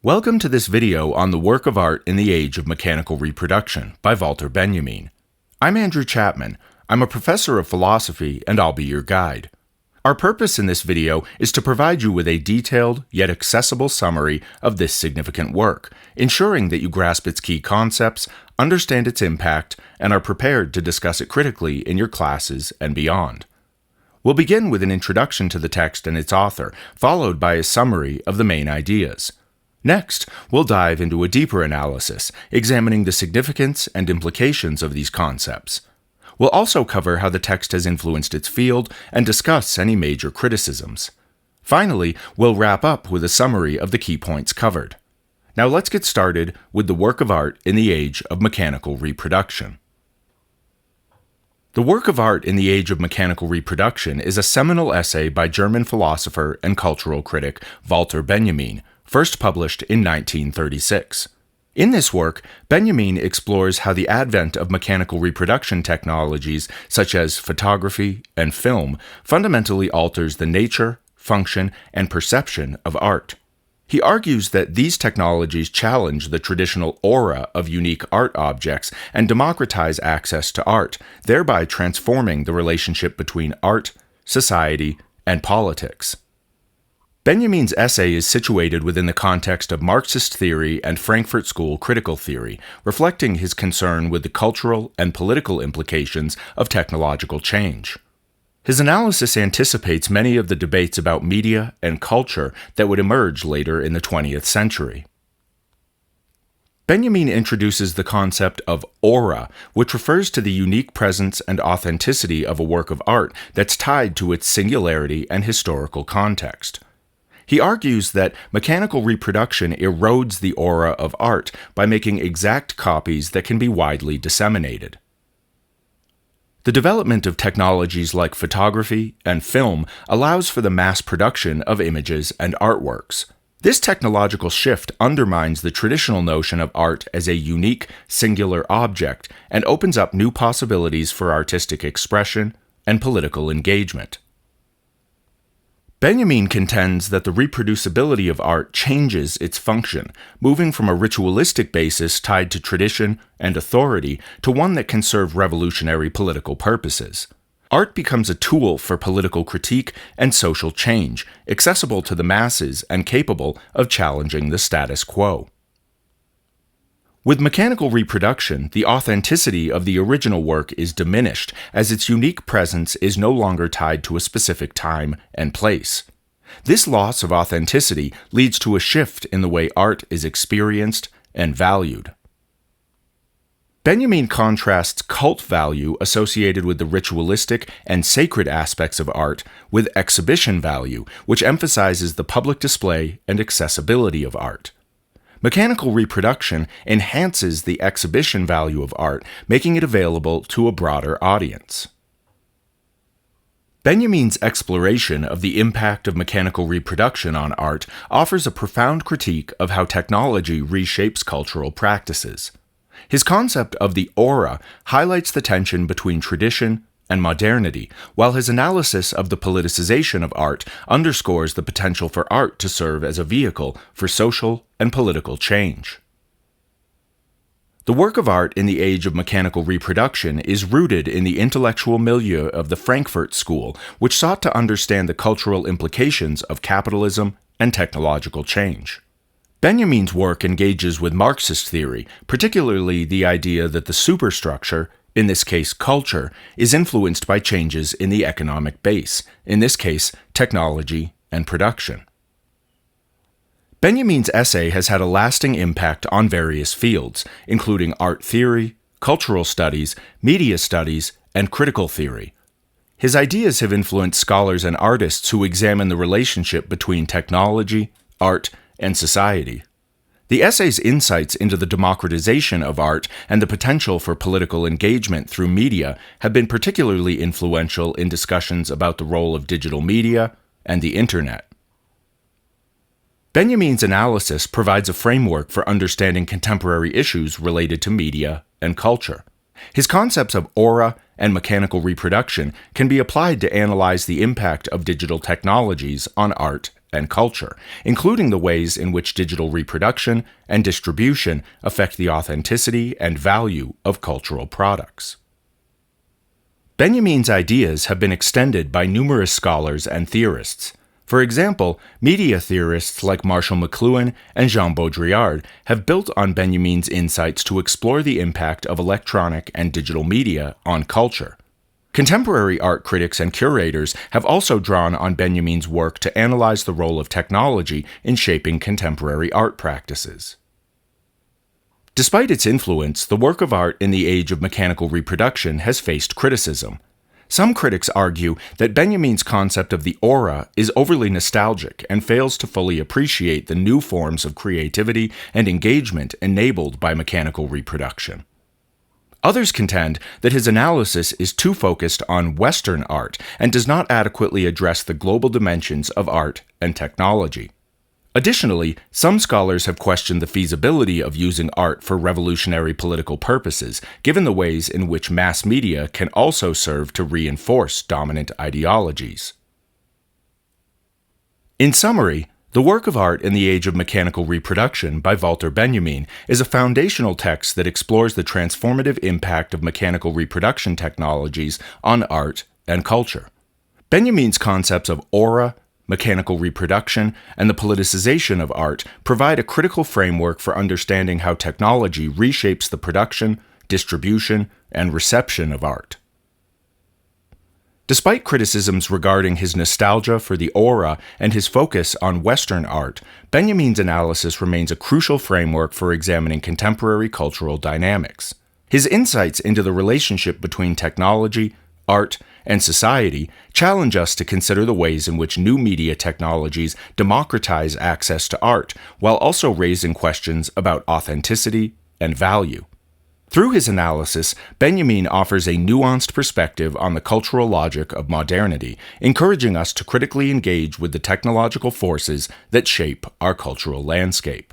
Welcome to this video on the work of art in the age of mechanical reproduction by Walter Benjamin. I'm Andrew Chapman. I'm a professor of philosophy and I'll be your guide. Our purpose in this video is to provide you with a detailed yet accessible summary of this significant work, ensuring that you grasp its key concepts, understand its impact, and are prepared to discuss it critically in your classes and beyond. We'll begin with an introduction to the text and its author, followed by a summary of the main ideas. Next, we'll dive into a deeper analysis, examining the significance and implications of these concepts. We'll also cover how the text has influenced its field and discuss any major criticisms. Finally, we'll wrap up with a summary of the key points covered. Now let's get started with the work of art in the age of mechanical reproduction. The work of art in the age of mechanical reproduction is a seminal essay by German philosopher and cultural critic Walter Benjamin, first published in 1936. In this work, Benjamin explores how the advent of mechanical reproduction technologies such as photography and film fundamentally alters the nature, function, and perception of art. He argues that these technologies challenge the traditional aura of unique art objects and democratize access to art, thereby transforming the relationship between art, society, and politics. Benjamin's essay is situated within the context of Marxist theory and Frankfurt School critical theory, reflecting his concern with the cultural and political implications of technological change. His analysis anticipates many of the debates about media and culture that would emerge later in the 20th century. Benjamin introduces the concept of aura, which refers to the unique presence and authenticity of a work of art that's tied to its singularity and historical context. He argues that mechanical reproduction erodes the aura of art by making exact copies that can be widely disseminated. The development of technologies like photography and film allows for the mass production of images and artworks. This technological shift undermines the traditional notion of art as a unique, singular object and opens up new possibilities for artistic expression and political engagement. Benjamin contends that the reproducibility of art changes its function, moving from a ritualistic basis tied to tradition and authority to one that can serve revolutionary political purposes. Art becomes a tool for political critique and social change, accessible to the masses and capable of challenging the status quo. With mechanical reproduction, the authenticity of the original work is diminished as its unique presence is no longer tied to a specific time and place. This loss of authenticity leads to a shift in the way art is experienced and valued. Benjamin contrasts cult value associated with the ritualistic and sacred aspects of art with exhibition value, which emphasizes the public display and accessibility of art. Mechanical reproduction enhances the exhibition value of art, making it available to a broader audience. Benjamin's exploration of the impact of mechanical reproduction on art offers a profound critique of how technology reshapes cultural practices. His concept of the aura highlights the tension between tradition and modernity, while his analysis of the politicization of art underscores the potential for art to serve as a vehicle for social and political change. The work of art in the age of mechanical reproduction is rooted in the intellectual milieu of the Frankfurt School, which sought to understand the cultural implications of capitalism and technological change. Benjamin's work engages with Marxist theory, particularly the idea that the superstructure, in this case culture, is influenced by changes in the economic base, in this case technology and production. Benjamin's essay has had a lasting impact on various fields, including art theory, cultural studies, media studies, and critical theory. His ideas have influenced scholars and artists who examine the relationship between technology, art, and society. The essay's insights into the democratization of art and the potential for political engagement through media have been particularly influential in discussions about the role of digital media and the Internet. Benjamin's analysis provides a framework for understanding contemporary issues related to media and culture. His concepts of aura and mechanical reproduction can be applied to analyze the impact of digital technologies on art and culture, including the ways in which digital reproduction and distribution affect the authenticity and value of cultural products. Benjamin's ideas have been extended by numerous scholars and theorists. For example, media theorists like Marshall McLuhan and Jean Baudrillard have built on Benjamin's insights to explore the impact of electronic and digital media on culture. Contemporary art critics and curators have also drawn on Benjamin's work to analyze the role of technology in shaping contemporary art practices. Despite its influence, the work of art in the age of mechanical reproduction has faced criticism. Some critics argue that Benjamin's concept of the aura is overly nostalgic and fails to fully appreciate the new forms of creativity and engagement enabled by mechanical reproduction. Others contend that his analysis is too focused on Western art and does not adequately address the global dimensions of art and technology. Additionally, some scholars have questioned the feasibility of using art for revolutionary political purposes, given the ways in which mass media can also serve to reinforce dominant ideologies. In summary, the work of art in the age of mechanical reproduction by Walter Benjamin is a foundational text that explores the transformative impact of mechanical reproduction technologies on art and culture. Benjamin's concepts of aura, mechanical reproduction, and the politicization of art provide a critical framework for understanding how technology reshapes the production, distribution, and reception of art. Despite criticisms regarding his nostalgia for the aura and his focus on Western art, Benjamin's analysis remains a crucial framework for examining contemporary cultural dynamics. His insights into the relationship between technology, art, and society challenge us to consider the ways in which new media technologies democratize access to art, while also raising questions about authenticity and value. Through his analysis, Benjamin offers a nuanced perspective on the cultural logic of modernity, encouraging us to critically engage with the technological forces that shape our cultural landscape.